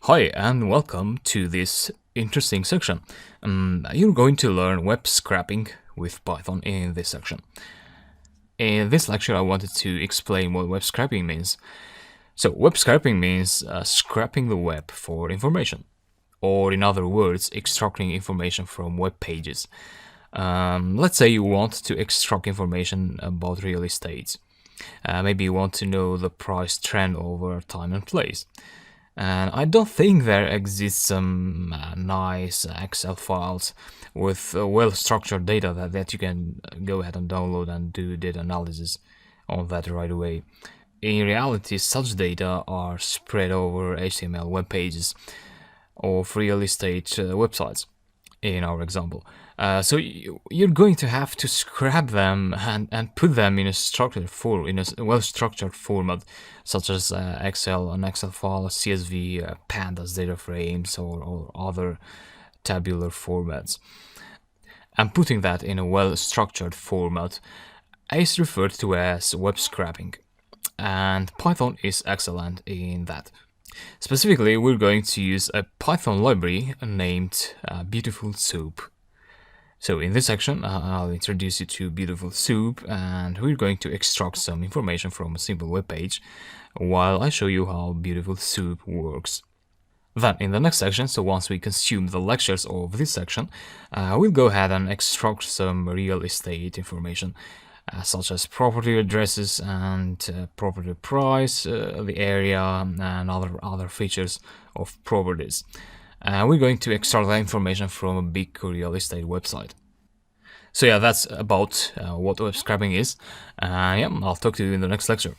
Hi and welcome to this interesting section. You're going to learn web scraping with Python in this section. In this lecture, I wanted to explain what web scraping means. So web scraping means scraping the web for information, or in other words, extracting information from web pages. Let's say you want to extract information about real estate. Maybe you want to know the price trend over time and place. And I don't think there exists some nice Excel files with well-structured data that you can go ahead and download and do data analysis on that right away. In reality, such data are spread over HTML web pages of real estate websites, in our example. So you're going to have to scrap them and put them in a structured form, in a well-structured format, such as Excel, an Excel file, CSV, pandas, data frames, or other tabular formats. And putting that in a well-structured format is referred to as web scraping, and Python is excellent in that. Specifically, we're going to use a Python library named Beautiful Soup. So in this section, I'll introduce you to Beautiful Soup, and we're going to extract some information from a simple web page while I show you how Beautiful Soup works. Then in the next section, so once we consume the lectures of this section, we'll go ahead and extract some real estate information, such as property addresses and property price, the area, and other features of properties. We're going to extract that information from a big real estate website. So yeah, that's about what web scraping is. Yeah, I'll talk to you in the next lecture.